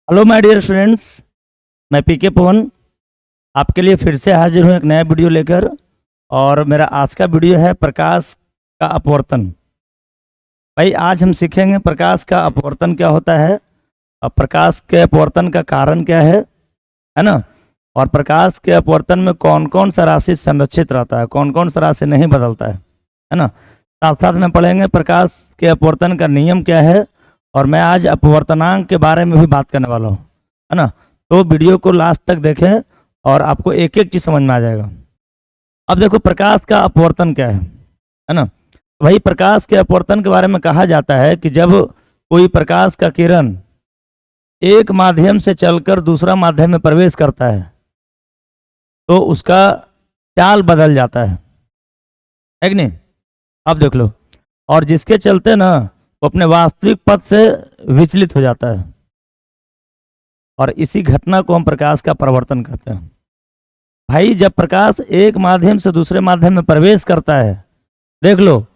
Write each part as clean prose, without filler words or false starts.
Hello my dear students, मैं पीके पवन आपके लिए फिर से हाजिर हूँ एक नया वीडियो लेकर। और मेरा आज का वीडियो है प्रकाश का अपवर्तन। भाई आज हम सीखेंगे प्रकाश का अपवर्तन क्या होता है और प्रकाश के अपवर्तन का कारण क्या है ना। और प्रकाश के अपवर्तन में कौन कौन सा राशि संरक्षित रहता है, कौन कौन सा राशि नहीं बदलता है ना। साथ साथ में पढ़ेंगे प्रकाश के अपवर्तन का नियम क्या है। और मैं आज अपवर्तनांक के बारे में भी बात करने वाला हूँ, है ना। तो वीडियो को लास्ट तक देखें और आपको एक एक चीज समझ में आ जाएगा। अब देखो प्रकाश का अपवर्तन क्या है ना। वही प्रकाश के अपवर्तन के बारे में कहा जाता है कि जब कोई प्रकाश का किरण एक माध्यम से चलकर दूसरा माध्यम में प्रवेश करता है तो उसका चाल बदल जाता है कि नहीं। अब देख लो, और जिसके चलते ना वो अपने वास्तविक पथ से विचलित हो जाता है, और इसी घटना को हम प्रकाश का परिवर्तन कहते हैं। भाई जब प्रकाश एक माध्यम से दूसरे माध्यम में प्रवेश करता है, देख लो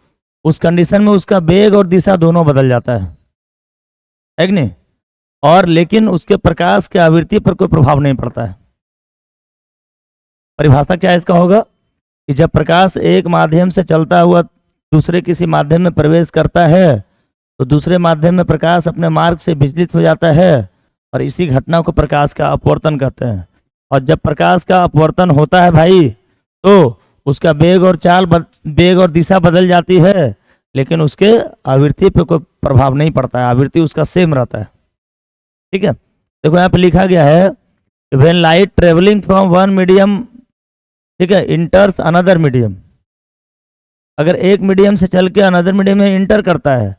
उस कंडीशन में उसका वेग और दिशा दोनों बदल जाता है कि नहीं। और लेकिन उसके प्रकाश के आवृत्ति पर कोई प्रभाव नहीं पड़ता है। परिभाषा क्या इसका होगा कि जब प्रकाश एक माध्यम से चलता हुआ दूसरे किसी माध्यम में प्रवेश करता है तो दूसरे माध्यम में प्रकाश अपने मार्ग से विचलित हो जाता है, और इसी घटना को प्रकाश का अपवर्तन कहते हैं। और जब प्रकाश का अपवर्तन होता है भाई तो उसका वेग और वेग और दिशा बदल जाती है, लेकिन उसके आवृत्ति पे कोई प्रभाव नहीं पड़ता है, आवृत्ति उसका सेम रहता है। ठीक है, देखो यहाँ पे लिखा गया है when light travelling from one medium, ठीक है, इंटर्स अनदर मीडियम। अगर एक मीडियम से चल के अनदर मीडियम में इंटर करता है,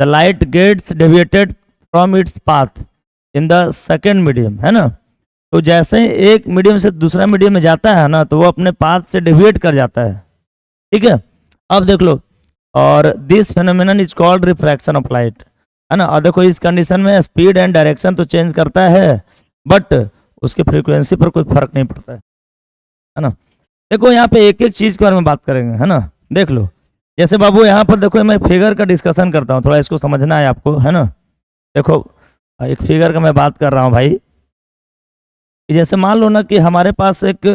the light gets deviated from its path in the second medium, है ना। तो जैसे ही एक मीडियम से दूसरा मीडियम में जाता है ना तो वो अपने पाथ से डेविएट कर जाता है। ठीक है, अब देख लो, और this phenomenon is called refraction of light, है ना। और देखो इस कंडीशन में स्पीड एंड डायरेक्शन तो चेंज करता है बट उसके फ्रीक्वेंसी पर कोई फर्क नहीं पड़ता है ना। देखो यहाँ पे एक एक चीज के बारे में बात करेंगे, है ना। देख लो, जैसे बाबू यहाँ पर देखो मैं फिगर का डिस्कशन करता हूँ, थोड़ा इसको समझना है आपको, है ना। देखो एक फिगर का मैं बात कर रहा हूँ भाई, जैसे मान लो ना कि हमारे पास एक,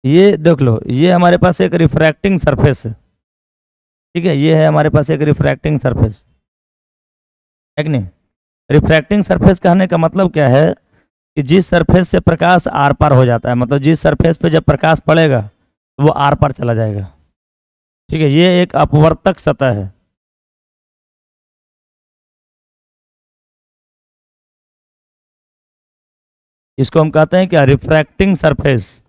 ये देख लो, ये हमारे पास एक रिफ्रैक्टिंग सरफेस है। ठीक है, ये है हमारे पास एक रिफ्रैक्टिंग सरफेस, है कि नहीं। रिफ्रैक्टिंग सरफेस कहने का मतलब क्या है कि जिस सरफेस से प्रकाश आर पार हो जाता है, मतलब जिस सरफेस पे जब प्रकाश पड़ेगा तो वो आर पार चला जाएगा। ठीक है, ये एक अपवर्तक सतह है। इसको हम कहते हैं क्या, रिफ्रैक्टिंग सरफेस,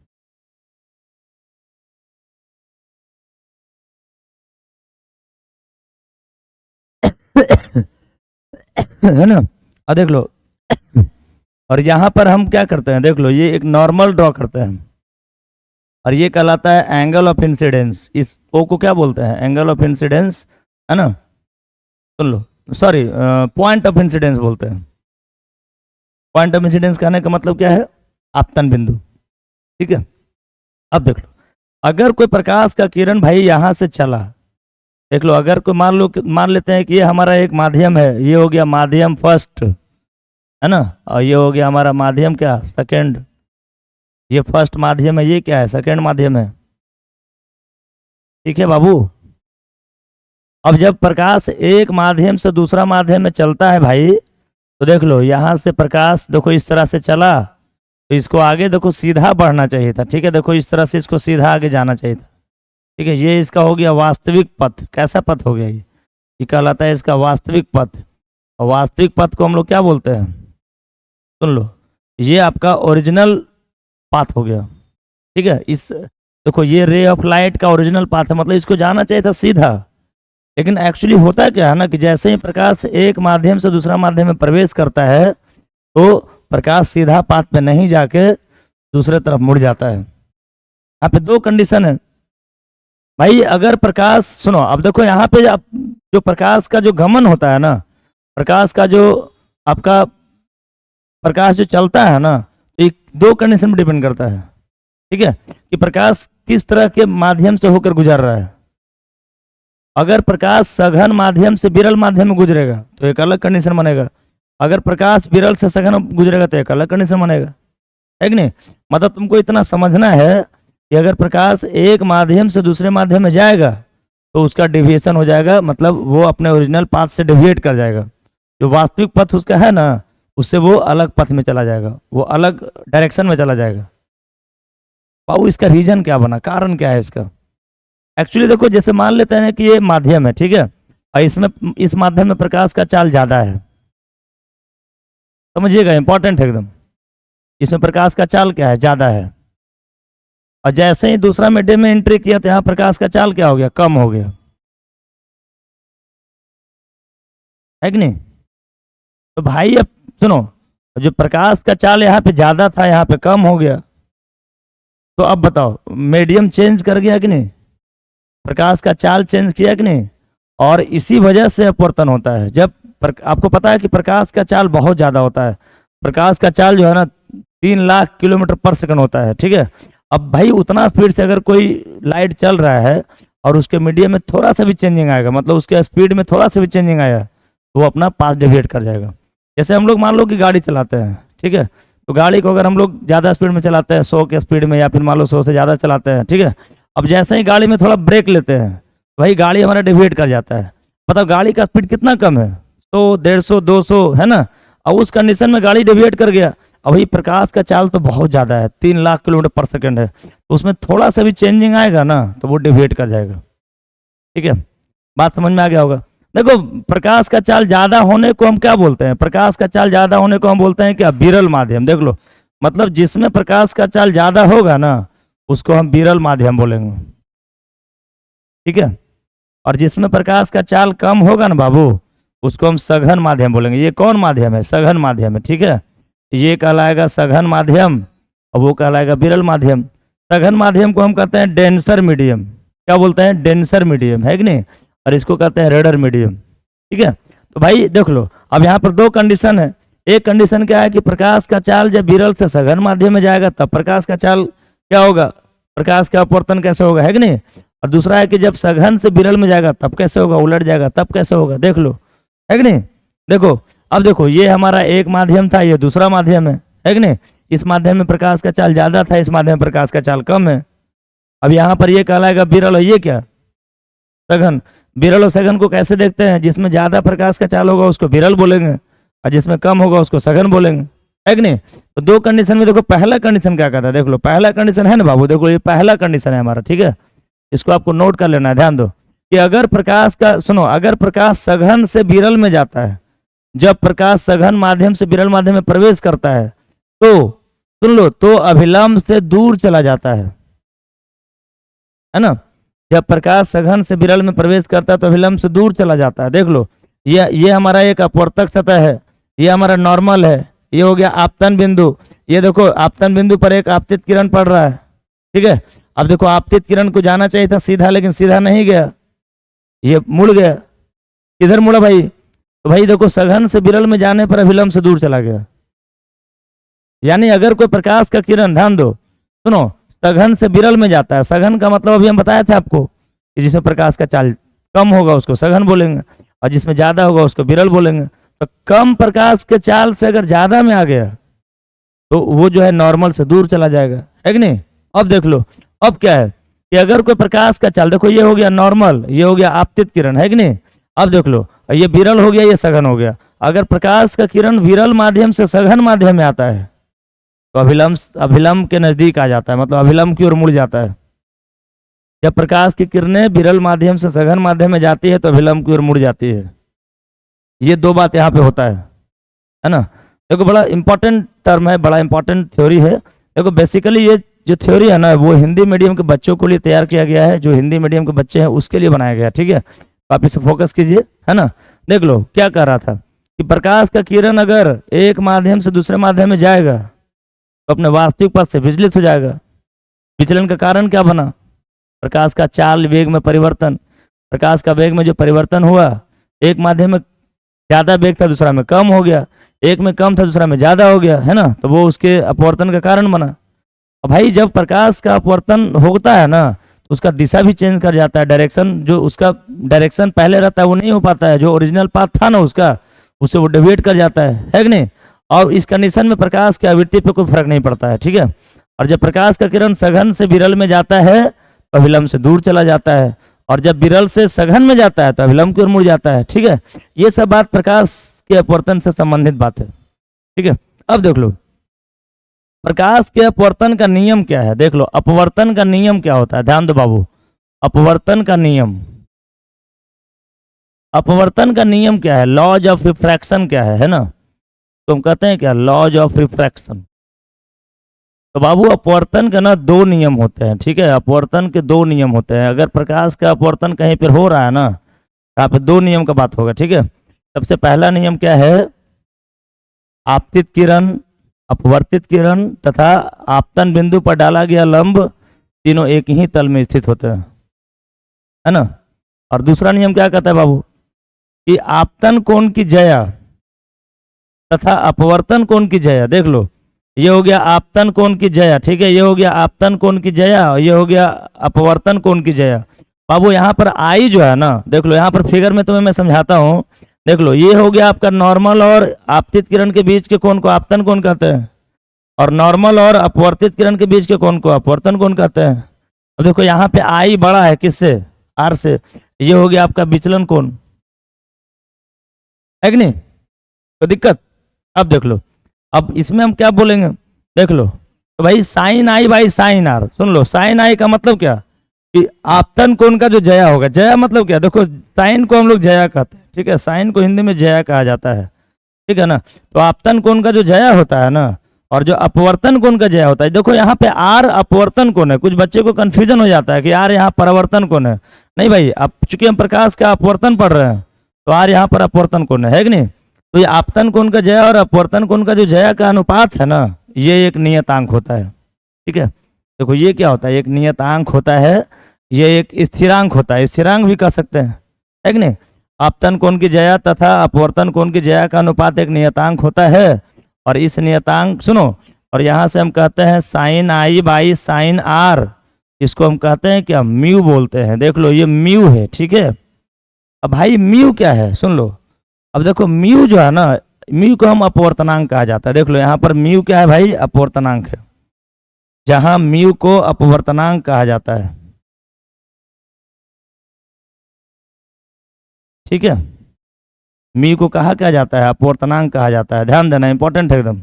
है ना। अब देख लो, और यहाँ पर हम क्या करते हैं, देख लो ये एक नॉर्मल ड्रॉ करते हैं और ये कहलाता है एंगल ऑफ इंसिडेंस। इस ओ को क्या बोलते हैं, एंगल ऑफ इंसिडेंस, है ना। सुन लो, सॉरी, पॉइंट ऑफ इंसिडेंस बोलते हैं। पॉइंट ऑफ इंसिडेंस कहने का मतलब क्या है, आपतन बिंदु। ठीक है, अब देख लो, अगर कोई प्रकाश का किरण भाई यहाँ से चला, देख लो, अगर कोई मान लेते हैं कि ये हमारा एक माध्यम है, ये हो गया माध्यम फर्स्ट, है ना, और ये हो गया हमारा माध्यम क्या, सेकंड। ये फर्स्ट माध्यम है, ये क्या है, सेकंड माध्यम है। ठीक है बाबू, अब जब प्रकाश एक माध्यम से दूसरा माध्यम में चलता है भाई तो देख लो यहाँ से प्रकाश देखो इस तरह से चला तो इसको आगे देखो सीधा बढ़ना चाहिए था। ठीक है, देखो इस तरह से इसको सीधा आगे जाना चाहिए था। ठीक है, ये इसका हो गया वास्तविक पथ। कैसा पथ हो गया ये कहलाता है इसका वास्तविक पथ। और वास्तविक पथ को हम लोग क्या बोलते हैं, सुन लो, ये आपका ओरिजिनल पाथ हो गया। ठीक है, इस देखो ये रे ऑफ लाइट का ओरिजिनल पाथ है, मतलब इसको जाना चाहिए था सीधा। लेकिन एक्चुअली होता क्या है ना कि जैसे ही प्रकाश एक माध्यम से दूसरा माध्यम में प्रवेश करता है तो प्रकाश सीधा पाथ पे नहीं जाके दूसरे तरफ मुड़ जाता है। यहाँ पे दो कंडीशन है भाई। अगर प्रकाश, सुनो, अब देखो यहाँ पे जो प्रकाश का जो गमन होता है ना, प्रकाश का जो आपका प्रकाश जो चलता है ना, एक दो कंडीशन पर डिपेंड करता है। ठीक है, कि प्रकाश किस तरह के माध्यम से होकर गुजर रहा है। अगर प्रकाश सघन माध्यम से विरल माध्यम में गुजरेगा तो एक अलग कंडीशन बनेगा। अगर प्रकाश विरल से सघन गुजरेगा तो एक अलग कंडीशन बनेगा, है कि नहीं। मतलब तुमको इतना समझना है कि अगर प्रकाश एक माध्यम से दूसरे माध्यम में जाएगा तो उसका डेविएशन हो जाएगा, मतलब वो अपने ओरिजिनल पाथ से डेविएट कर जाएगा। जो वास्तविक पथ उसका है ना, उससे वो अलग पथ में चला जाएगा, वो अलग डायरेक्शन में चला जाएगा। बाबू इसका रीजन क्या बना, कारण क्या है इसका? एक्चुअली देखो, जैसे मान लेते हैं कि ये माध्यम है, ठीक है, और इसमें इस माध्यम में प्रकाश का चाल ज्यादा है, समझिएगा, इंपॉर्टेंट है एकदम। इसमें प्रकाश का चाल क्या है, ज्यादा है। और जैसे ही दूसरा मीडियम में एंट्री किया तो यहाँ प्रकाश का चाल क्या हो गया, कम हो गया, है कि नहीं। तो भाई अब सुनो, जो प्रकाश का चाल यहाँ पे ज्यादा था यहाँ पे कम हो गया, तो अब बताओ मीडियम चेंज कर गया कि नहीं, प्रकाश का चाल चेंज किया कि नहीं। और इसी वजह से अपवर्तन होता है। जब आपको पता है कि प्रकाश का चाल बहुत ज्यादा होता है, प्रकाश का चाल जो है ना 3 लाख किलोमीटर पर सेकंड होता है, ठीक है। अब भाई उतना स्पीड से अगर कोई लाइट चल रहा है और उसके मीडियम में थोड़ा सा भी चेंजिंग आएगा, मतलब उसके स्पीड में थोड़ा सा भी चेंजिंग आया, तो वो अपना पाथ डेविएट कर जाएगा। जैसे हम लोग मान लो कि गाड़ी चलाते हैं, ठीक है, तो गाड़ी को अगर हम लोग ज़्यादा स्पीड में चलाते हैं, 100 के स्पीड में, या फिर मान लो 100 से ज़्यादा चलाते हैं, ठीक है। अब जैसे ही गाड़ी में थोड़ा ब्रेक लेते हैं, वही गाड़ी हमारा डेविएट कर जाता है। मतलब गाड़ी का स्पीड कितना कम है, 100, 150, 200, है ना। और उस कंडीशन में गाड़ी डेविएट कर गया। अब वही प्रकाश का चाल तो बहुत ज़्यादा है, 3 लाख किलोमीटर पर सेकंड है, तो उसमें थोड़ा सा भी चेंजिंग आएगा ना तो वो डेविएट कर जाएगा, ठीक है। बात समझ में आ गया होगा। देखो, प्रकाश का चाल ज्यादा होने को हम क्या बोलते हैं, प्रकाश का चाल ज्यादा होने को हम बोलते हैं क्या, विरल माध्यम। देख लो, मतलब जिसमें प्रकाश का चाल ज्यादा होगा ना उसको हम विरल माध्यम बोलेंगे, ठीक है। और जिसमें प्रकाश का चाल कम होगा ना बाबू, उसको हम सघन माध्यम बोलेंगे। ये कौन माध्यम है, सघन माध्यम है, ठीक है। ये कहलाएगा सघन माध्यम और वो कहलाएगा विरल माध्यम। सघन माध्यम को हम कहते हैं डेंसर मीडियम। क्या बोलते हैं, डेंसर मीडियम, है कि नहीं। और इसको कहते हैं रेडर मीडियम, ठीक है। तो भाई देख लो, अब यहाँ पर 2 कंडीशन है। एक कंडीशन क्या है कि प्रकाश का चाल जब विरल से सघन माध्यम में जाएगा तब प्रकाश का चाल क्या होगा, प्रकाश का अपवर्तन कैसे होगा, है कि नहीं। और दूसरा है कि जब सघन से विरल में जाएगा तब कैसे होगा, उलट जाएगा तब कैसे होगा, देख लो, है कि नहीं। देखो, अब देखो, ये हमारा एक माध्यम था, ये दूसरा माध्यम है कि नहीं। इस माध्यम में प्रकाश का चाल ज्यादा था, इस माध्यम में प्रकाश का चाल कम है। अब यहाँ पर ये कहलाएगा विरल और ये क्या, सघन। विरल और सघन को कैसे देखते हैं, जिसमें ज्यादा प्रकाश का चाल होगा उसको विरल बोलेंगे और जिसमें कम होगा उसको सघन बोलेंगे, है कि नहीं। तो 2 कंडीशन में देखो, पहला कंडीशन क्या कहता है, देख लो, पहला कंडीशन है ना बाबू, देखो ये पहला कंडीशन है हमारा, ठीक है। इसको आपको नोट कर लेना है, ध्यान दो कि अगर प्रकाश का, सुनो, अगर प्रकाश सघन से विरल में जाता है, जब प्रकाश सघन माध्यम से विरल माध्यम में प्रवेश करता है तो सुन लो, तो अभिलंब से दूर चला जाता है ना। जब प्रकाश सघन से विरल में प्रवेश करता है तो अभिलंब से दूर चला जाता है। देख लो, ये हमारा एक अपवर्तक सतह है, ये हमारा नॉर्मल है, ये हो गया आपतन बिंदु। ये देखो, आपतन बिंदु पर एक आपतित किरण पड़ रहा है, ठीक है। अब देखो, आपतित किरण को जाना चाहिए था सीधा, लेकिन सीधा नहीं गया, ये मुड़ गया। किधर मुड़ा भाई, तो भाई देखो, सघन से विरल में जाने पर अभिलंब से दूर चला गया। यानी अगर कोई प्रकाश का किरण, ध्यान दो, सुनो, सघन से विरल में जाता है, सघन का मतलब अभी हम बताए थे आपको कि जिसमें प्रकाश का चाल कम होगा उसको सघन बोलेंगे और जिसमें ज्यादा होगा उसको विरल बोलेंगे। तो कम प्रकाश के चाल से अगर ज्यादा में आ गया तो वो जो है नॉर्मल से दूर चला जाएगा, है कि नहीं। अब देख लो, अब क्या है कि अगर कोई प्रकाश का चाल, देखो ये हो गया नॉर्मल, ये हो गया आपतित किरण, है कि नहीं। अब देख लो, ये विरल हो गया, ये सघन हो गया। अगर प्रकाश का किरण विरल माध्यम से सघन माध्यम में आता है तो अभिलंब के नजदीक आ जाता है, मतलब अभिलंब की ओर मुड़ जाता है। जब प्रकाश की किरणें विरल माध्यम से सघन माध्यम में जाती है तो अभिलंब की ओर मुड़ जाती है। ये 2 बात यहाँ पे होता है ना। देखो, बड़ा इंपॉर्टेंट टर्म है, बड़ा इंपॉर्टेंट थ्योरी है। देखो, बेसिकली ये जो थ्योरी है ना, वो हिंदी मीडियम के बच्चों के लिए तैयार किया गया है, जो हिंदी मीडियम के बच्चे हैं उसके लिए बनाया गया, ठीक है। तो आप इसे फोकस कीजिए, है ना। देख लो, क्या कह रहा था कि प्रकाश का किरण अगर एक माध्यम से दूसरे माध्यम में जाएगा तो अपने वास्तविक पथ से विचलित हो जाएगा। विचलन का कारण क्या बना, प्रकाश का चाल वेग में परिवर्तन। प्रकाश का वेग में जो परिवर्तन हुआ, एक माध्यम में ज्यादा वेग था दूसरा में कम हो गया, एक में कम था दूसरा में ज्यादा हो गया, है ना। तो वो उसके अपवर्तन का कारण बना। अब भाई जब प्रकाश का अपवर्तन होता है ना तो उसका दिशा भी चेंज कर जाता है, डायरेक्शन, जो उसका डायरेक्शन पहले रहता है वो नहीं हो पाता है, जो ओरिजिनल पाथ था ना उसका उससे वो डेविएट कर जाता है कि नहीं। और इस कंडीशन में प्रकाश की आवृत्ति पे कोई फर्क नहीं पड़ता है, ठीक है। और जब प्रकाश का किरण सघन से विरल में जाता है तो अभिलंब से दूर चला जाता है, और जब विरल से सघन में जाता है तो अभिलंब की ओर मुड़ जाता है, ठीक है। ये सब बात प्रकाश के अपवर्तन से संबंधित बात है, ठीक है। अब देख लो प्रकाश के अपवर्तन का नियम क्या है, देख लो अपवर्तन का नियम क्या होता है, ध्यान दो बाबू। अपवर्तन का नियम, अपवर्तन का नियम क्या है, लॉज ऑफ रिफ्रैक्शन क्या है ना। तो हम कहते हैं क्या, लॉज ऑफ रिफ्रैक्शन। तो बाबू अपवर्तन का ना दो नियम होते हैं, ठीक है। अपवर्तन के दो नियम होते हैं। अगर प्रकाश का अपवर्तन कहीं पर हो रहा है ना, यहाँ पे दो नियम का बात होगा, ठीक है। सबसे पहला नियम क्या है, आपतित किरण, अपवर्तित किरण तथा आपतन बिंदु पर डाला गया लंब तीनों एक ही तल में स्थित होते हैं, है ना। और दूसरा नियम क्या कहता है बाबू, कि आपतन कोण की ज्या तथा अपवर्तन कोण की ज्या, देख लो ये हो गया आपतन कोण की ज्या, ठीक है। ये हो गया आपतन कोण की ज्या और ये हो गया अपवर्तन कोण की ज्या। बाबू यहाँ पर आई जो है ना, देख लो यहाँ पर फिगर में तुम्हें मैं समझाता हूँ। देख लो ये हो गया आपका नॉर्मल और आपतित किरण के बीच के कोण को आपतन कोण कहते हैं, और नॉर्मल और अपवर्तित किरण के बीच के कोण को अपवर्तन कोण कहते हैं। अब देखो यहाँ पे आई बड़ा है किससे, आर से, ये हो गया आपका विचलन कोण, है कि नहीं, तो दिक्कत। अब देख लो, अब इसमें हम क्या बोलेंगे, देख लो तो भाई sine i by sine r, सुन लो साइन आई का मतलब क्या, कि आपतन कोण का जो जया होगा, जया मतलब क्या, देखो साइन को हम लोग जया कहते हैं, ठीक है। साइन को हिंदी में जया कहा जाता है, ठीक है ना। तो आपतन कोण का जो जया होता है ना, और जो अपवर्तन कोण का जया होता है, देखो यहाँ पे आर अपवर्तन कोण है। कुछ बच्चे को कंफ्यूजन हो जाता है कि यार यहाँ परावर्तन कोण है, नहीं भाई, अब चूंकि हम प्रकाश का अपवर्तन पढ़ रहे हैं तो आर यहाँ पर अपवर्तन कोण है कि नहीं। तो ये आपतन कोण का जया और अपवर्तन कोण का जो जया का अनुपात है ना, ये एक नियतांक होता है, ठीक है। देखो ये क्या होता है, एक नियतांक होता है, ये एक स्थिरांक होता है, स्थिरांक भी कह सकते हैं, है कि नहीं। आपतन कोण की जया तथा अपवर्तन कोण की जया का अनुपात एक नियतांक होता है, और इस नियतांक सुनो, और यहाँ से हम कहते हैं sine i by sine r, इसको हम कहते हैं क्या, म्यू बोलते हैं। देख लो ये म्यू है, ठीक है। अब भाई म्यू क्या है, सुन लो। अब देखो म्यू जो है ना, म्यू को हम अपवर्तनांक कहा जाता है। देख लो यहाँ पर म्यू क्या है भाई, अपवर्तनांक है, जहां म्यू को अपवर्तनांक कहा जाता है, ठीक है। म्यू को कहा क्या जाता है, अपवर्तनांक कहा जाता है, ध्यान देना इंपॉर्टेंट है एकदम।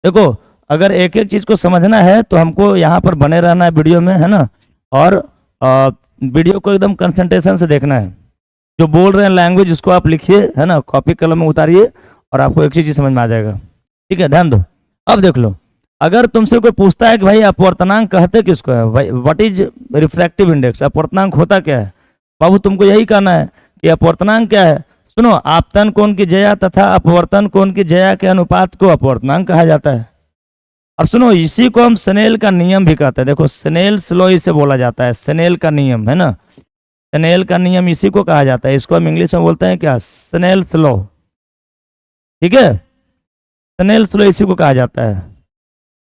देखो अगर एक एक चीज को समझना है तो हमको यहाँ पर बने रहना है वीडियो में, है ना। और वीडियो को एकदम कंसंट्रेशन से देखना है, जो बोल रहे हैं लैंग्वेज उसको आप लिखिए, है ना, कॉपी कलम में उतारिए, और आपको एक चीज समझ में आ जाएगा, ठीक है। ध्यान दो। अब देख लो, अगर तुमसे कोई पूछता है कि भाई अपवर्तनांक कहते किसको है, भाई व्हाट इज रिफ्रैक्टिव इंडेक्स, अपवर्तनांक होता क्या है, बाबू तुमको यही कहना है कि अपवर्तनांक क्या है। सुनो, आपतन कोण की जया तथा अपवर्तन कोण की जया के अनुपात को अपवर्तनांक कहा जाता है। और सुनो इसी को हम स्नेल का नियम भी कहते हैं। देखो स्नेल्स लॉ इसे बोला जाता है, स्नेल का नियम, है ना। स्नेल का नियम इसी को कहा जाता है, इसको हम इंग्लिश में बोलते हैं क्या, स्नेल्स लॉ, ठीक है। स्नेल्स लॉ इसी को कहा जाता है,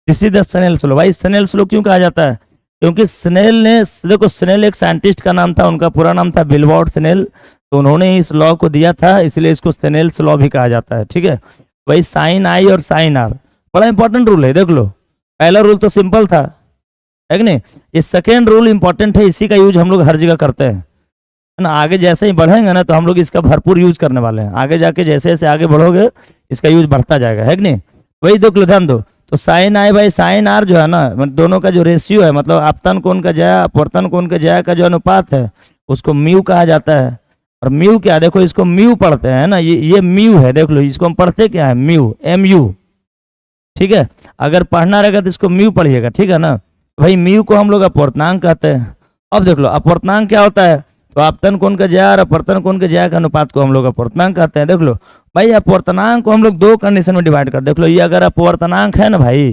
this is the Snell's law. भाई स्नेल्स लॉ क्यों कहा जाता है, क्योंकि स्नेल ने, देखो स्नेल एक साइंटिस्ट का नाम था, उनका पूरा नाम था विल्बर्ट स्नेल, तो उन्होंने इस लॉ को दिया था, इसलिए इसको स्नेल्स लॉ भी कहा जाता है, ठीक है। भाई साइन आई और साइन आर बड़ा इंपॉर्टेंट रूल है, देख लो। पहला रूल तो सिंपल था, है कि नहीं। ये सेकेंड रूल इंपॉर्टेंट है, इसी का यूज हम लोग हर जगह करते हैं, है ना। आगे जैसे ही बढ़ेंगे ना तो हम लोग इसका भरपूर यूज करने वाले हैं, आगे जाके जैसे जैसे आगे बढ़ोगे इसका यूज बढ़ता जाएगा, है कि नहीं। वही देख लो, ध्यान दो। तो sine i by sine r जो है ना, दोनों का जो रेशियो है, मतलब आपतन कोण का जया अपवर्तन कोण का जया का जो अनुपात है उसको म्यू कहा जाता है। और म्यू क्या, देखो इसको म्यू पढ़ते हैं ना, ये म्यू है, देख लो इसको हम पढ़ते क्या है, म्यू, MU, ठीक है। अगर पढ़ना रहेगा तो इसको म्यू पढ़िएगा, ठीक है ना। भाई म्यू को हम लोग अपवर्तनांक कहते हैं। अब देख लो अपवर्तनांक क्या होता है, तो आपतन कोण का जया और अपवर्तन कोण के जया का अनुपात को हम लोग अपवर्तनांक कहते हैं। देख लो भाई अपवर्तनांक को हम लोग दो कंडीशन में डिवाइड कर, देख लो ये अगर अपवर्तनांक है ना भाई,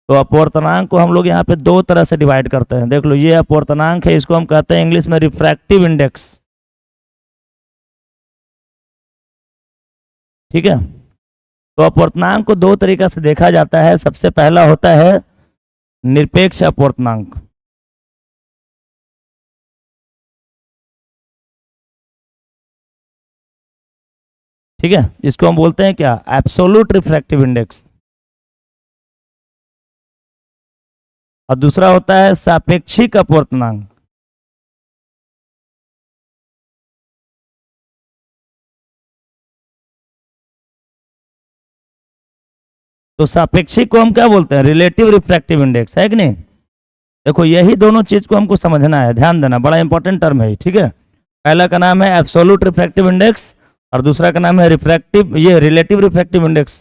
तो अपवर्तनांक को हम लोग यहाँ पे दो तरह से डिवाइड करते हैं। देख लो ये अपवर्तनांक है, इसको हम कहते हैं इंग्लिश में रिफ्रैक्टिव इंडेक्स, ठीक है। तो अपवर्तनांक को दो तरीका से देखा जाता है। सबसे पहला होता है निरपेक्ष अपवर्तनांक, ठीक है, इसको हम बोलते हैं क्या, एब्सोल्यूट रिफ्रैक्टिव इंडेक्स। और दूसरा होता है सापेक्षिक अपवर्तनांक। तो सापेक्षिक को हम क्या बोलते हैं, रिलेटिव रिफ्रैक्टिव इंडेक्स, है कि नहीं। देखो यही दोनों चीज को हमको समझना है, ध्यान देना, बड़ा इंपॉर्टेंट टर्म है, ठीक है। पहला का नाम है एब्सोल्यूट रिफ्रैक्टिव इंडेक्स और दूसरा का नाम है ये रिलेटिव रिफ्रैक्टिव इंडेक्स।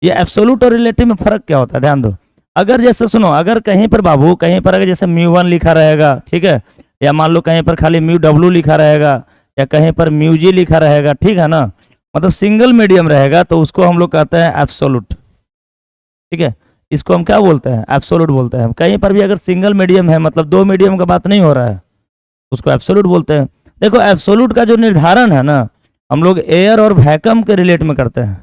ये एब्सोल्यूट और रिलेटिव में फर्क क्या होता है, ध्यान दो। अगर जैसे सुनो, अगर कहीं पर बाबू, कहीं पर अगर जैसे म्यू 1 लिखा रहेगा, ठीक है, या मान लो कहीं पर खाली म्यू W लिखा रहेगा, या कहीं पर म्यू G लिखा रहेगा, ठीक है ना, मतलब सिंगल मीडियम रहेगा, तो उसको हम लोग कहते हैं एब्सोल्यूट, ठीक है। इसको हम क्या बोलते हैं, एब्सोल्यूट बोलते हैं। कहीं पर भी अगर सिंगल मीडियम है, मतलब दो मीडियम का बात नहीं हो रहा है, उसको एब्सोल्यूट बोलते हैं। देखो एब्सोल्यूट का जो निर्धारण है ना, हम लोग एयर और वैक्यूम के रिलेट में करते हैं,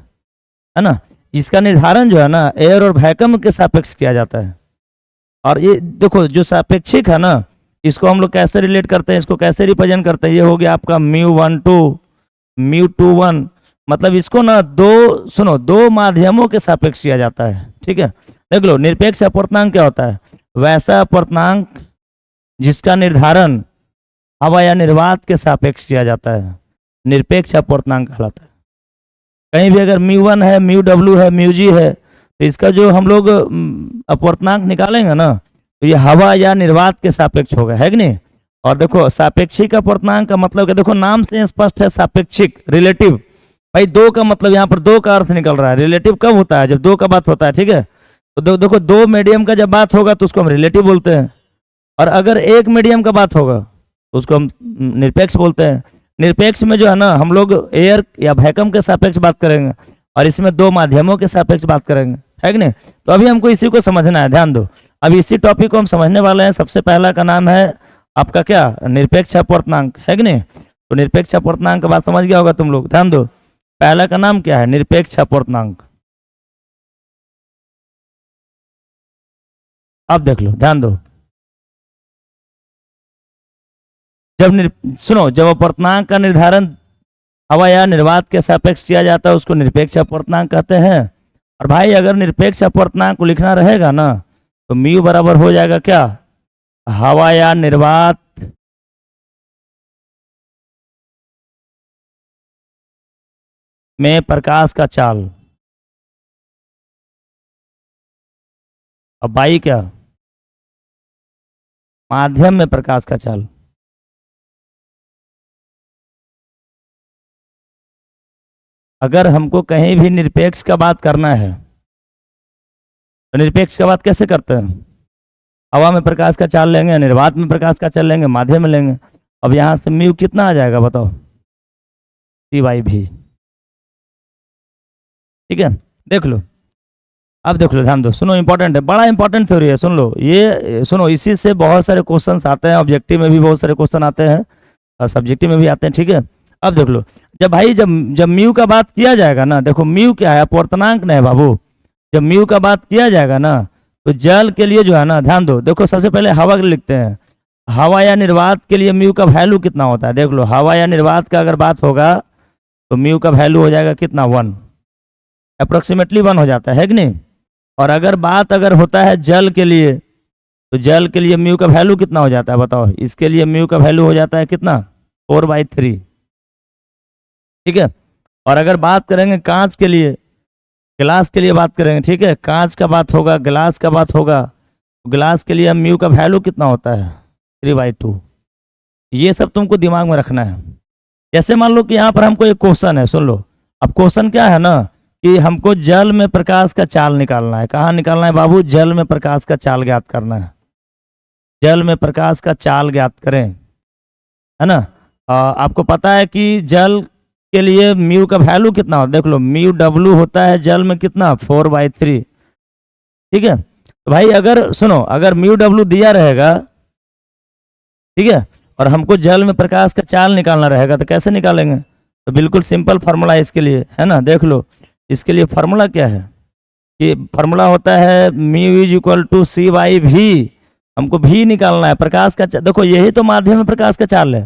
है ना। इसका निर्धारण जो है ना, एयर और वैक्यूम के सापेक्ष किया जाता है। और ये देखो जो सापेक्षिक है ना, इसको हम लोग कैसे रिलेट करते हैं, इसको कैसे रिप्रेजेंट करते हैं, ये हो गया आपका μ12 μ21, मतलब इसको ना दो माध्यमों के सापेक्ष किया जाता है, ठीक है। देख लो, निरपेक्ष अपवर्तनांक क्या होता है, वैसा अपवर्तनांक जिसका निर्धारण हवा या निर्वात के सापेक्ष किया जाता है, निरपेक्ष अपवर्तनांक कहलाता है। कहीं भी अगर μ1 है, μw है, μg है, तो इसका जो हम लोग अपवर्तनांक निकालेंगे ना, तो ये हवा या निर्वात के सापेक्ष होगा, है कि नहीं। और देखो सापेक्षिक अपवर्तनांक का मतलब क्या, देखो नाम से स्पष्ट है, सापेक्षिक रिलेटिव, भाई दो का मतलब यहाँ पर दो का अर्थ निकल रहा है। रिलेटिव कब होता है, जब दो का बात होता है, ठीक है। तो देखो दो मीडियम का जब बात होगा तो उसको हम रिलेटिव बोलते हैं, और अगर एक मीडियम का बात होगा तो उसको हम निरपेक्ष बोलते हैं। निरपेक्ष में जो है ना, हम लोग एयर या वैक्यूम के सापेक्ष बात करेंगे, और इसमें दो माध्यमों के सापेक्ष बात करेंगे, है कि नहीं। तो अभी हमको इसी को समझना है, ध्यान दो। अब इसी टॉपिक को हम समझने वाले हैं। सबसे पहला का नाम है आपका क्या, निरपेक्ष अपवर्तनांक, है कि नहीं। तो निरपेक्ष अपवर्तनांक का बात समझ गया होगा तुम लोग, ध्यान दो। पहला का नाम क्या है, निरपेक्ष अपवर्तनांक। अब देख लो, ध्यान दो। सुनो, जब अपवर्तनांक का निर्धारण हवा या निर्वात के सापेक्ष किया जाता है, उसको निरपेक्ष अपवर्तनांक कहते हैं। और भाई अगर निरपेक्ष अपवर्तनांक को लिखना रहेगा ना, तो म्यू बराबर हो जाएगा क्या, हवा या निर्वात में प्रकाश का चाल। अब बाई क्या, माध्यम में प्रकाश का चाल। अगर हमको कहीं भी निरपेक्ष का बात करना है, तो निरपेक्ष का बात कैसे करते हैं, हवा में प्रकाश का चाल लेंगे, निर्वात में प्रकाश का चाल लेंगे, माध्यम में लेंगे। अब यहां से म्यू कितना आ जाएगा बताओ, C/V, ठीक है। देख लो, अब देख लो, ध्यान दो, सुनो, इंपॉर्टेंट है, बड़ा इंपॉर्टेंट थ्योरी है, सुन लो। ये सुनो, इसी से बहुत सारे क्वेश्चंस आते हैं, ऑब्जेक्टिव में भी बहुत सारे क्वेश्चन आते हैं और सब्जेक्टिव में भी आते हैं, ठीक है। अब देख लो, जब भाई जब म्यू का बात किया जाएगा ना, देखो म्यू क्या है, अपवर्तनांक नहीं है बाबू। जब म्यू का बात किया जाएगा ना, तो जल के लिए जो है ना, ध्यान दो, देखो सबसे पहले हवा के लिए लिखते हैं। हवा या निर्वात के लिए म्यू का वैल्यू कितना होता है, देख लो, हवा या निर्वात का अगर बात होगा तो म्यू का वैल्यू हो जाएगा कितना, 1, अप्रोक्सीमेटली 1 हो जाता है कि नहीं। और अगर होता है जल के लिए, तो जल के लिए म्यू का वैल्यू कितना हो जाता है बताओ। इसके लिए म्यू का वैल्यू हो जाता है कितना, 4/3, ठीक है। और अगर बात करेंगे कांच के लिए, गिलास के लिए बात करेंगे, ठीक है, कांच का बात होगा, गिलास का बात होगा, तो गिलास के लिए म्यू का वैल्यू कितना होता है, 3/2। ये सब तुमको दिमाग में रखना है। जैसे मान लो कि यहाँ पर हमको एक क्वेश्चन है, सुन लो। अब क्वेश्चन क्या है ना, कि हमको जल में प्रकाश का चाल निकालना है। कहाँ निकालना है बाबू, जल में प्रकाश का चाल ज्ञात करना है। जल में प्रकाश का चाल ज्ञात करें, है ना। आपको पता है कि जल के लिए म्यू का वैल्यू कितना होता है, देख लो, μw होता है जल में कितना, 4/3, ठीक है। तो भाई अगर सुनो, अगर μw दिया रहेगा, ठीक है, और हमको जल में प्रकाश का चाल निकालना रहेगा, तो कैसे निकालेंगे। तो बिल्कुल सिंपल फार्मूला इसके लिए, है ना। देख लो, इसके लिए फार्मूला क्या है, कि फार्मूला होता है μ = C/V। हमको V निकालना है, प्रकाश का। देखो यही तो माध्यम में प्रकाश का चाल है।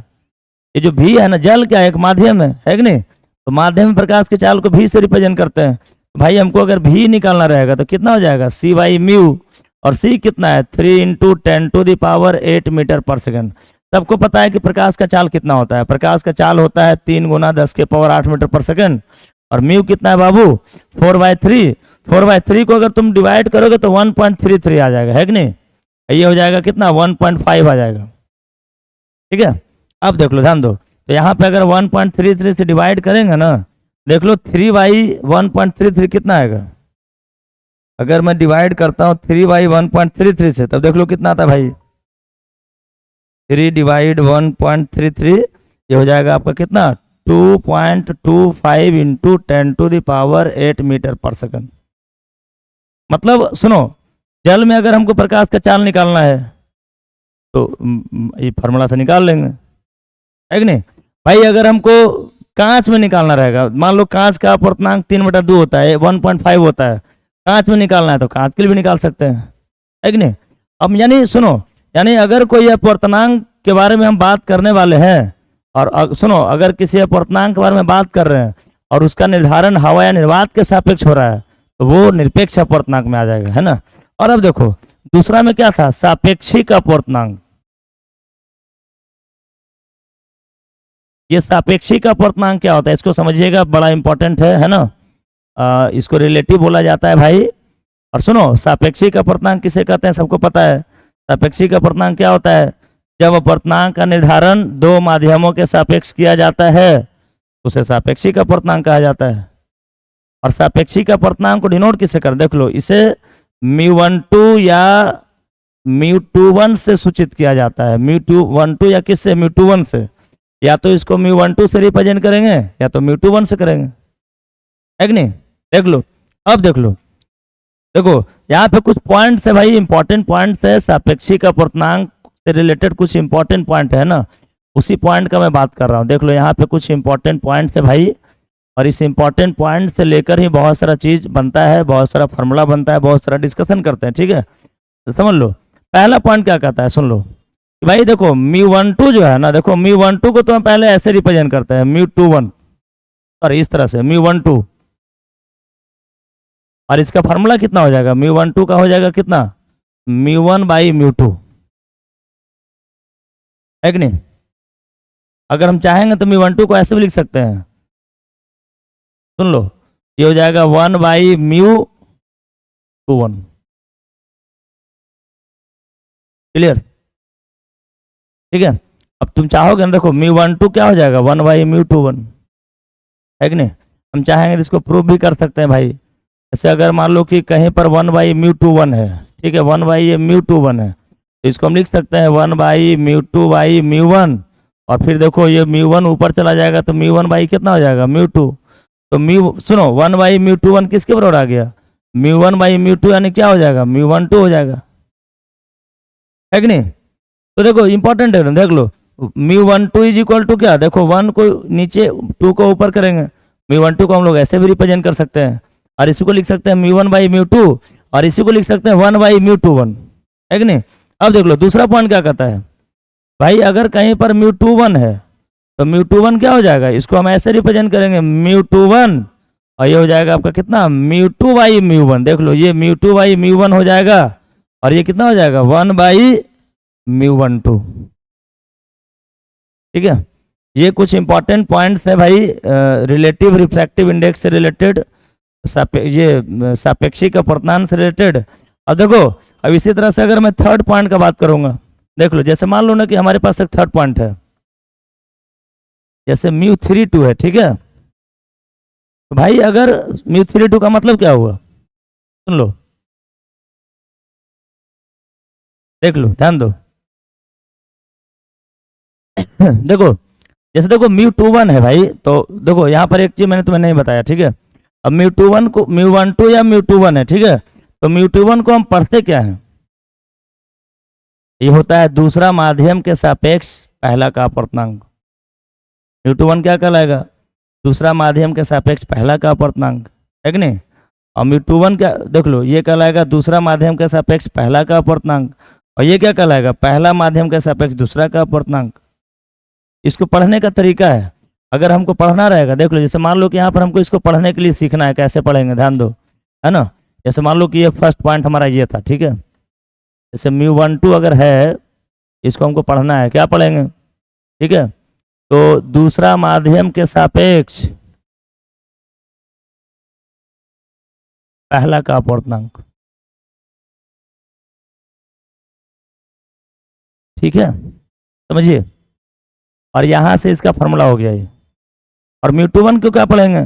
ये जो V है ना, जल क्या है, एक माध्यम है कि नहीं। तो माध्यम प्रकाश के चाल को भी से रिप्रेजेंट करते हैं। तो भाई हमको अगर भी निकालना रहेगा तो कितना हो जाएगा, सी बाई म्यू, और सी कितना है 3 इंटू 10⁸ मीटर पर सेकंड। सबको पता है कि प्रकाश का चाल कितना होता है, प्रकाश का चाल होता है 3 गुना 10⁸ मीटर पर सेकंड, और म्यू कितना है बाबू 4/3। 4/3 को अगर तुम डिवाइड करोगे तो 1.33 आ जाएगा, है कि नहीं। ये हो जाएगा कितना 1.5 आ जाएगा, ठीक है। अब देख लो, ध्यान दो, तो यहाँ पे अगर 1.33 से डिवाइड करेंगे ना, देख लो 3/1.33 कितना आएगा। अगर मैं डिवाइड करता हूँ 3/1.33 से, तब देख लो कितना आता है भाई, 3/1.33, ये हो जाएगा आपका कितना 2.25 इंटू 10⁸ मीटर पर सेकंड। मतलब सुनो, जल में अगर हमको प्रकाश का चाल निकालना है तो ये फार्मूला से निकाल लेंगे, है कि नहीं भाई। अगर हमको कांच में निकालना रहेगा, मान लो कांच का अपवर्तनांक 3/2 होता है, 1.5 होता है, कांच में निकालना है तो कांच के लिए भी निकाल सकते हैं, है कि नहीं। अब यानी सुनो, यानी अगर कोई अपवर्तनांक के बारे में हम बात करने वाले हैं, और सुनो अगर किसी अपवर्तनांक के बारे में बात कर रहे हैं और उसका निर्धारण हवा या निर्वात के सापेक्ष हो रहा है, तो वो निरपेक्ष अपवर्तनांक में आ जाएगा, है ना। और अब देखो दूसरा में क्या था, सापेक्षिक अपवर्तनांक। ये सापेक्षिक अपवर्तनांक क्या होता है, इसको समझिएगा, बड़ा इंपॉर्टेंट है ना। इसको रिलेटिव बोला जाता है भाई। और सुनो, सापेक्षिक अपवर्तनांक किसे कहते हैं, सबको पता है। सापेक्षिक अपवर्तनांक क्या होता है, जब अपवर्तनांक का निर्धारण दो माध्यमों के सापेक्ष किया जाता है उसे सापेक्षिक अपवर्तनांक कहा जाता है। और सापेक्षिक अपवर्तनांक को डिनोट किसे कर, देख लो, इसे μ12 या μ21 से सूचित किया जाता है। μ12 या किससे, μ21 से। या तो इसको μ12 से रिप्रेजेंट करेंगे या तो μ21 से करेंगे, है कि नहीं। देख लो, अब देख लो, देखो यहाँ पे कुछ पॉइंट्स है भाई, इंपॉर्टेंट पॉइंट्स है, सापेक्षिक अपवर्तनांक से रिलेटेड कुछ इंपॉर्टेंट पॉइंट है ना, उसी पॉइंट का मैं बात कर रहा हूँ। देख लो यहाँ पे कुछ इंपॉर्टेंट पॉइंट्स है भाई, और इस इंपॉर्टेंट पॉइंट से लेकर ही बहुत सारा चीज बनता है, बहुत सारा फार्मूला बनता है, बहुत सारा डिस्कशन करते हैं, ठीक है। तो समझ लो, पहला पॉइंट क्या कहता है, सुन लो कि भाई देखो μ12 जो है ना, देखो μ12 को तो हम पहले ऐसे रिप्रेजेंट करते हैं μ21, और इस तरह से μ12, और इसका फार्मूला कितना हो जाएगा, μ12 का हो जाएगा कितना μ1/μ2, है कि नहीं। अगर हम चाहेंगे तो μ12 को ऐसे भी लिख सकते हैं, सुन लो, ये हो जाएगा 1/μ21, क्लियर, ठीक है। अब तुम चाहोगे ना, देखो μ12 क्या हो जाएगा 1/μ21, है कि नहीं। हम चाहेंगे तो इसको प्रूव भी कर सकते हैं भाई। जैसे अगर मान लो कि कहीं पर 1/μ21 है, ठीक है, 1/μ21 है, तो इसको हम लिख सकते हैं 1/μ2/μ1, और फिर देखो ये μ1 ऊपर चला जाएगा तो μ1 कितना हो जाएगा μ2। तो सुनो 1/μ21 किसके बराबर आ गया, μ1/μ2, यानी क्या हो जाएगा μ12 हो जाएगा, है कि नहीं। तो देखो इंपॉर्टेंट है, देख लो μ12 इज इक्वल टू क्या, देखो 1 को नीचे 2 को ऊपर करेंगे, μ12 को हम लोग ऐसे भी रिप्रेजेंट कर सकते हैं, और इसी को लिख सकते हैं μ1/μ2, और इसी को लिख सकते हैं 1/μ21, है कि नहीं। अब देख लो दूसरा पॉइंट क्या कहता है भाई, अगर कहीं पर μ21 है तो μ21 क्या हो जाएगा, इसको हम ऐसे रिप्रेजेंट करेंगे μ21, और ये हो जाएगा आपका कितना μ2/μ1। देख लो ये μ2/μ1 हो जाएगा, और ये कितना हो जाएगा 1/μ12, ठीक है। ये कुछ इंपॉर्टेंट पॉइंट्स है भाई, रिलेटिव रिफ्रैक्टिव इंडेक्स से रिलेटेड, ये सापेक्षिक अपवर्तनांक से रिलेटेड। अब देखो, अब इसी तरह से अगर मैं थर्ड पॉइंट का बात करूंगा, देख लो, जैसे मान लो ना कि हमारे पास एक थर्ड पॉइंट है, जैसे μ32 है, ठीक है। तो भाई अगर μ32 का मतलब क्या हुआ, सुन लो, देख लो, ध्यान दो देखो, जैसे देखो μ21 है भाई, तो देखो यहाँ पर एक चीज मैंने तुम्हें नहीं बताया, ठीक है। अब μ21 को μ12 या μ21 है, ठीक है, तो μ21 को हम पढ़ते क्या है, ये होता है दूसरा माध्यम के सापेक्ष पहला का अपवर्तनांक। μ21 क्या कहलाएगा, दूसरा माध्यम के सापेक्ष पहला का अपवर्तनांक, है कि नहीं। और μ21 क्या, देख लो, ये कहलाएगा दूसरा माध्यम के सापेक्ष पहला का अपवर्तनांक, और ये क्या कहलाएगा, पहला माध्यम के सापेक्ष दूसरा का अपवर्तनांक। इसको पढ़ने का तरीका है, अगर हमको पढ़ना रहेगा, देख लो, जैसे मान लो कि यहाँ पर हमको इसको पढ़ने के लिए सीखना है, कैसे पढ़ेंगे ध्यान दो, है ना। जैसे मान लो कि ये फर्स्ट पॉइंट हमारा ये था, ठीक है। जैसे μ12 अगर है, इसको हमको पढ़ना है, क्या पढ़ेंगे, ठीक है। तो दूसरा माध्यम के सापेक्ष पहला का अपवर्तनांक, ठीक है, समझिए। और यहां से इसका फॉर्मूला हो गया ये। और μ21 क्यों क्या पढ़ेंगे,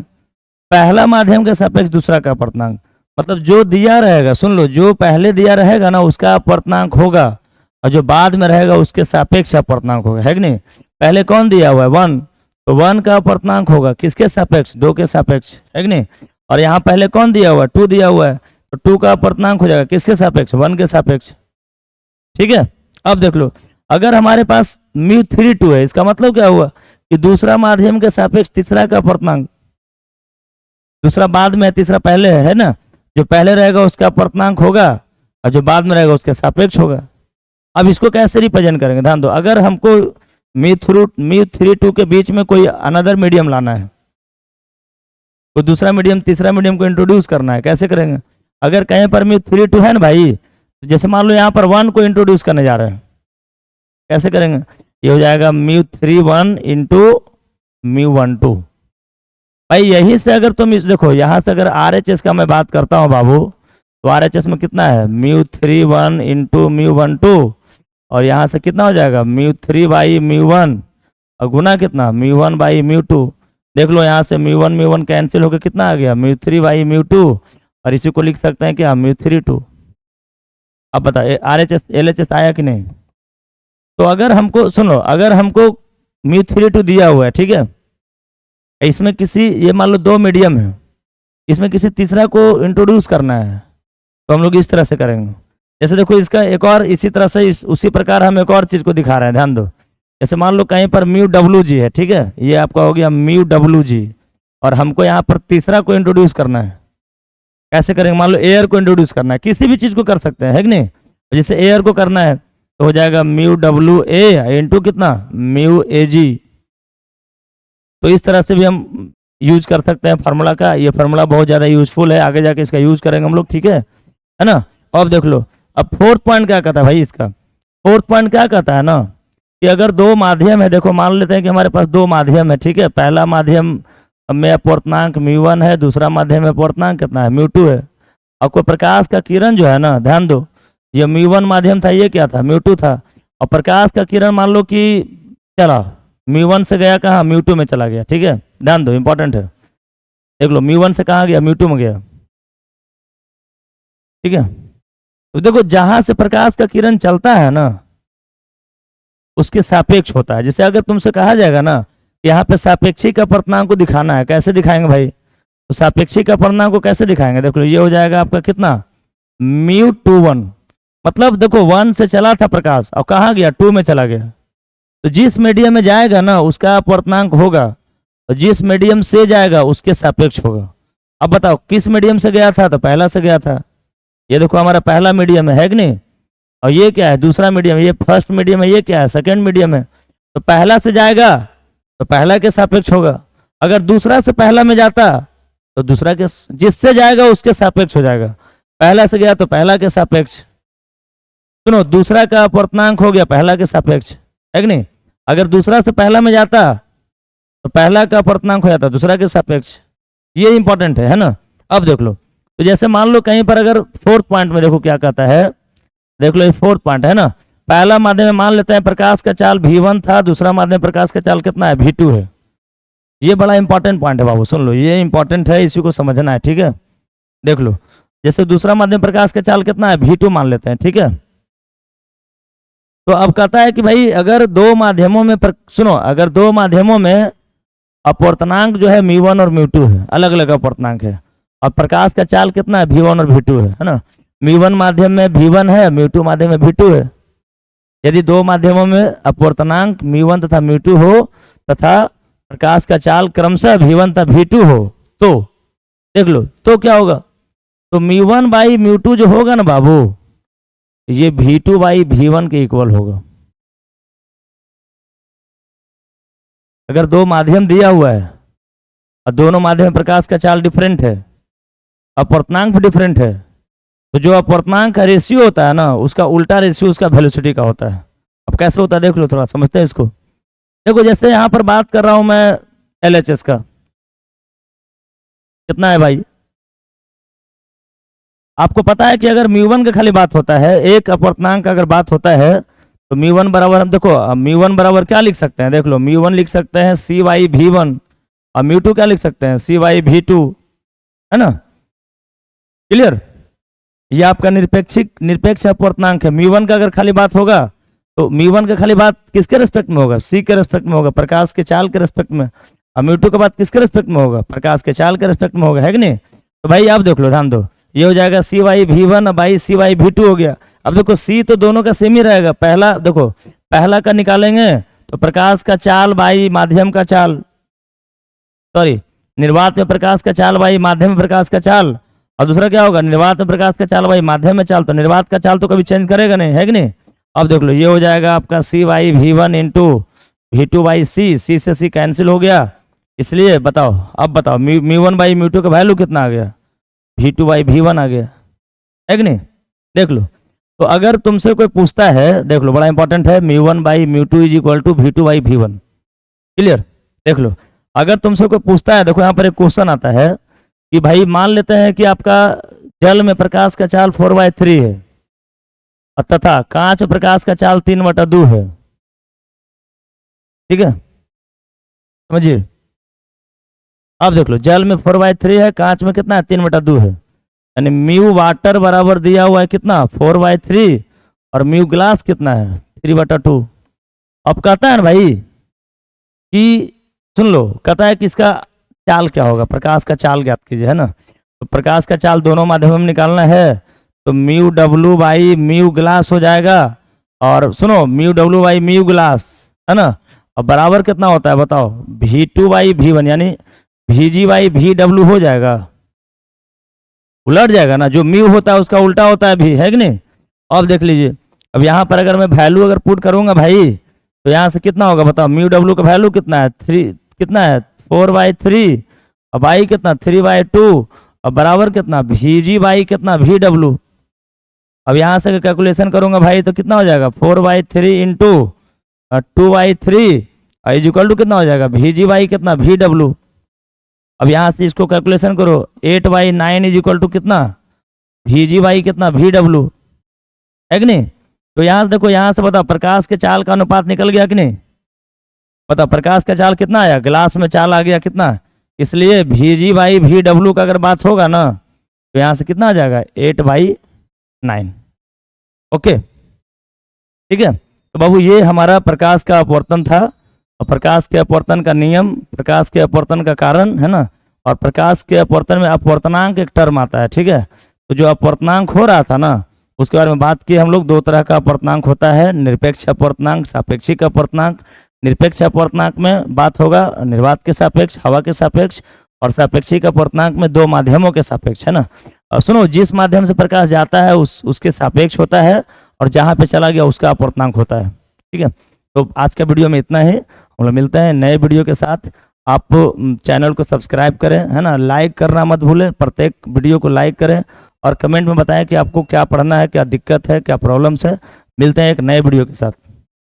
पहला माध्यम के सापेक्ष दूसरा का अपवर्तनांक, मतलब जो दिया रहेगा, सुन लो, जो पहले दिया रहेगा ना उसका अपवर्तनांक होगा, और जो बाद में रहेगा उसके सापेक्ष अपवर्तनांक होगा, है कि नहीं। पहले कौन दिया हुआ है, 1, तो 1 का अपवर्तनांक होगा किसके सापेक्ष, 2 के सापेक्ष, है कि नहीं। और यहाँ पहले कौन दिया हुआ है, 2 दिया हुआ है, तो 2 का अपवर्तनांक हो जाएगा किसके सापेक्ष, 1 के सापेक्ष, ठीक है। अब देख लो, अगर हमारे पास μ32 है, इसका मतलब क्या हुआ कि दूसरा माध्यम के सापेक्ष तीसरा का अपवर्तनांक, दूसरा बाद में है, तीसरा पहले है ना, जो पहले रहेगा उसका अपवर्तनांक होगा, और जो बाद में रहेगा उसके सापेक्ष होगा। अब इसको कैसे रिप्रेजेंट करेंगे, ध्यान दो, अगर हमको μ32 के बीच में कोई अनदर मीडियम लाना है, कोई दूसरा मीडियम, तीसरा मीडियम को इंट्रोड्यूस करना है, कैसे करेंगे। अगर कहीं पर μ32 है ना भाई, तो जैसे मान लो यहाँ पर 1 को इंट्रोड्यूस करने जा रहे हैं, कैसे करेंगे, ये हो जाएगा μ31 इंटू μ12। भाई यही से अगर तुम इस देखो, यहाँ से अगर RHS का मैं बात करता हूँ बाबू, तो RHS में कितना है, μ31 इंटू μ12, और यहाँ से कितना हो जाएगा, μ3 बाई μ1, और गुना कितना, μ1 बाई μ2। देख लो यहाँ से μ1 μ1 कैंसिल होकर कितना आ गया, μ3 बाई μ2, और इसी को लिख सकते हैं क्या, μ32। अब बता RHS LHS आया कि नहीं। तो अगर हमको सुनो, अगर हमको μ32 दिया हुआ है, ठीक है, इसमें किसी, ये मान लो 2 मीडियम है, इसमें किसी तीसरा को इंट्रोड्यूस करना है, तो हम लोग इस तरह से करेंगे। जैसे देखो इसका एक और इसी तरह से उसी प्रकार हम एक और चीज़ को दिखा रहे हैं, ध्यान दो। जैसे मान लो कहीं पर μWg है, ठीक है, ये आपका हो गया μWg, और हमको यहाँ पर तीसरा को इंट्रोड्यूस करना है, कैसे करेंगे, मान लो एयर को इंट्रोड्यूस करना है, किसी भी चीज़ को कर सकते हैं, है कि नहीं। जैसे एयर को करना है तो हो जाएगा μWa इंटू कितना, μAg। तो इस तरह से भी हम यूज कर सकते हैं फार्मूला का। ये फार्मूला बहुत ज़्यादा यूजफुल है, आगे जाके इसका यूज करेंगे हम लोग, ठीक है ना। अब देख लो, अब फोर्थ पॉइंट क्या कहता है भाई, इसका फोर्थ पॉइंट क्या कहता है ना, कि अगर 2 माध्यम है, देखो मान लेते हैं कि हमारे पास 2 माध्यम है, ठीक है, पहला माध्यम में अपवर्तनांक μ1 है, दूसरा माध्यम में अपवर्तनांक कितना है, μ2 है। आपको प्रकाश का किरण जो है ना, ध्यान दो, ये μ1 माध्यम था, ये क्या था, μ2 था, और प्रकाश का किरण मान लो कि चला μ1 से गया कहाँ, μ2 में चला गया, ठीक है, ध्यान दो, इंपॉर्टेंट है। देख लो μ1 से कहाँ गया, μ2 में गया, ठीक है। तो देखो जहां से प्रकाश का किरण चलता है ना, उसके सापेक्ष होता है। जैसे अगर तुमसे कहा जाएगा ना, यहाँ पे सापेक्षिक अपवर्तनांक को दिखाना है, कैसे दिखाएंगे भाई, तो सापेक्षिक अपवर्तनांक को कैसे दिखाएंगे, देख लो, ये हो जाएगा आपका कितना, μ21, मतलब देखो 1 से चला था प्रकाश और कहाँ गया, 2 में चला गया, तो जिस मीडियम में जाएगा ना उसका अपवर्तनांक होगा, और जिस मीडियम से जाएगा उसके सापेक्ष होगा। अब बताओ किस मीडियम से गया था, तो पहला से गया था, ये देखो हमारा पहला मीडियम है कि नहीं, और ये क्या है, दूसरा मीडियम, ये फर्स्ट मीडियम है, ये क्या है, सेकंड मीडियम है। तो पहला से जाएगा तो पहला के सापेक्ष होगा, अगर दूसरा से पहला में जाता तो दूसरा के, जिससे जाएगा उसके सापेक्ष हो जाएगा। पहला से गया तो पहला के सापेक्ष, सुनो, दूसरा का अपवर्तनांक हो गया पहला के सापेक्ष, है कि नहीं। अगर दूसरा से पहला में जाता तो पहला का अपवर्तनांक हो जाता दूसरा के सापेक्ष, ये इंपॉर्टेंट है ना। अब देख लो, तो जैसे मान लो कहीं पर अगर फोर्थ पॉइंट में देखो क्या कहता है, देख लो ये फोर्थ पॉइंट है ना, पहला माध्यम में मान लेते हैं प्रकाश का चाल v1 था, दूसरा माध्यम प्रकाश का चाल कितना है, v2 है। ये बड़ा इंपॉर्टेंट पॉइंट है बाबू, सुन लो, ये इंपॉर्टेंट है, इसी को समझना है, ठीक है। देख लो, जैसे दूसरा माध्यम प्रकाश का चाल कितना है, v2 मान लेते हैं, ठीक है। तो अब कहता है कि भाई अगर 2 माध्यमों में सुनो, अगर 2 माध्यमों में अपवर्तनांक जो है μ1 और μ2 है, अलग अलग अपवर्तनांक है, और प्रकाश का चाल कितना है, v1 और v2 है ना। μ1 माध्यम में v1 है, μ2 माध्यम में v2 है। यदि 2 माध्यमों में अपवर्तनांक μ1 तथा μ2 हो तथा प्रकाश का चाल क्रमशः v1 तथा v2 हो, तो देख लो तो क्या होगा, तो μ1 बाई μ2 जो होगा ना बाबू, ये v2 बाई v1 के इक्वल होगा। अगर दो माध्यम दिया हुआ है और दोनों माध्यम में प्रकाश का चाल डिफरेंट है, अपवर्तनांक भी डिफरेंट है, तो जो अपवर्तनांक का रेशियो होता है ना, उसका उल्टा रेशियो उसका वेलोसिटी का होता है। अब कैसे होता है देख लो, थोड़ा समझते हैं इसको। देखो जैसे यहाँ पर बात कर रहा हूं मैं LHS का, कितना है भाई? आपको पता है कि अगर म्यू1 का खाली बात होता है, एक अपवर्तनांक का अगर बात होता है, तो म्यू1 बराबर, हम देखो म्यू1 बराबर क्या लिख सकते हैं, देख लो म्यू1 लिख सकते हैं CY_V1 और म्यू2 क्या लिख सकते हैं CY_V2, है ना? क्लियर? ये आपका निरपेक्ष अपवर्तनांक है। म्यू1 का अगर खाली बात होगा तो म्यू1 का खाली बात किसके रेस्पेक्ट में होगा? C के रेस्पेक्ट में होगा, प्रकाश के चाल के रेस्पेक्ट में। और म्यू2 का बात किसके रेस्पेक्ट में होगा? प्रकाश के चाल के रेस्पेक्ट में होगा, है कि नहीं? तो भाई आप देख लो, ध्यान दो, ये हो जाएगा CY_V1 और बाई CY_V2 हो गया। अब देखो C तो दोनों का सेम ही रहेगा। पहला देखो, पहला का निकालेंगे तो प्रकाश का चाल बाई माध्यम का चाल, सॉरी निर्वात में प्रकाश का चाल बाई माध्यम में प्रकाश का चाल, और दूसरा क्या होगा? निर्वात में प्रकाश का चाल बाई माध्यम में चाल। तो निर्वात का चाल तो कभी चेंज करेगा नहीं, है कि नहीं? अब देख लो, ये हो जाएगा आपका CY_V1 इंटू V2/C, C से C कैंसिल हो गया, इसलिए बताओ, अब बताओ म्यू1 बाई म्यू2 का वैल्यू कितना आ गया? V2/V1 आ गया, है कि नहीं? देख लो, तो अगर तुमसे कोई पूछता है, देख लो बड़ा इंपॉर्टेंट है, म्यू1 बाई म्यू2 is equal to V2/V1। Clear? देख लो, अगर तुमसे कोई पूछता है, देखो यहाँ पर एक क्वेश्चन आता है कि भाई मान लेते हैं कि आपका जल में प्रकाश का चाल 4/3 है तथा कांच प्रकाश का चाल 3/2 है, ठीक है? समझिए, अब देख लो, जल में 4/3 है, कांच में कितना है? 3/2 है, यानी म्यू वाटर बराबर दिया हुआ है कितना? 4/3, और म्यू ग्लास कितना है? 3/2। अब कहता है ना भाई कि सुन लो, कहता है कि इसका चाल क्या होगा, प्रकाश का चाल ज्ञात कीजिए, है ना? तो प्रकाश का चाल दोनों माध्यमों में निकालना है, तो mu W by mu glass हो जाएगा, और सुनो mu W by mu glass, है ना? अब बराबर कितना होता है बताओ? V2/V1, यानी VG/VW हो जाएगा, उलट जाएगा ना, जो म्यू होता है उसका उल्टा होता है भी, है कि नहीं? अब देख लीजिए, अब यहाँ पर अगर मैं वैल्यू अगर पुट करूंगा भाई, तो यहाँ से कितना होगा बताओ? म्यू डब्ल्यू का वैल्यू कितना है? 3, कितना है? 4/3, और बाई कितना? 3/2, और बराबर कितना? VG कितना? VW। अब यहाँ से कैलकुलेशन करूंगा भाई तो कितना हो जाएगा? 4/3 इंटू 2/3 इज इक्वल टू कितना हो जाएगा? VG कितना? VW। अब यहाँ से इसको कैलकुलेशन करो, 8/9 इज इक्वल टू कितना? VG कितना? VW, है कि नहीं? तो यहाँ से देखो, यहाँ से बताओ प्रकाश के चाल का अनुपात निकल गया कि नहीं? बताओ प्रकाश का चाल कितना आया? ग्लास में चाल आ गया कितना? इसलिए VG/VW का अगर बात होगा ना, तो यहाँ से कितना आ जाएगा? 8/9। ओके, ठीक है? तो बाबू ये हमारा प्रकाश का अपवर्तन था, और प्रकाश के अपवर्तन का नियम, प्रकाश के अपवर्तन का कारण, है ना? और प्रकाश के अपवर्तन में अपवर्तनांक एक टर्म आता है, ठीक है? तो जो अपवर्तनांक हो रहा था ना, उसके बारे में बात की हम लोग। दो तरह का अपवर्तनांक होता है, निरपेक्ष अपवर्तनांक, सापेक्षिक अपवर्तनांक। निरपेक्ष अपवर्तनांक में बात होगा निर्वात के सापेक्ष, हवा के सापेक्ष, और सापेक्षिक अपवर्तनांक में दो माध्यमों के सापेक्ष, है ना? और सुनो, जिस माध्यम से प्रकाश जाता है उसके सापेक्ष होता है, और जहाँ पे चला गया उसका अपवर्तनांक होता है, ठीक है? तो आज का वीडियो में इतना ही, हम लोग मिलते हैं नए वीडियो के साथ। आप चैनल को सब्सक्राइब करें, है ना? लाइक करना मत भूलें, प्रत्येक वीडियो को लाइक करें, और कमेंट में बताएं कि आपको क्या पढ़ना है, क्या दिक्कत है, क्या प्रॉब्लम्स है। मिलते हैं एक नए वीडियो के साथ।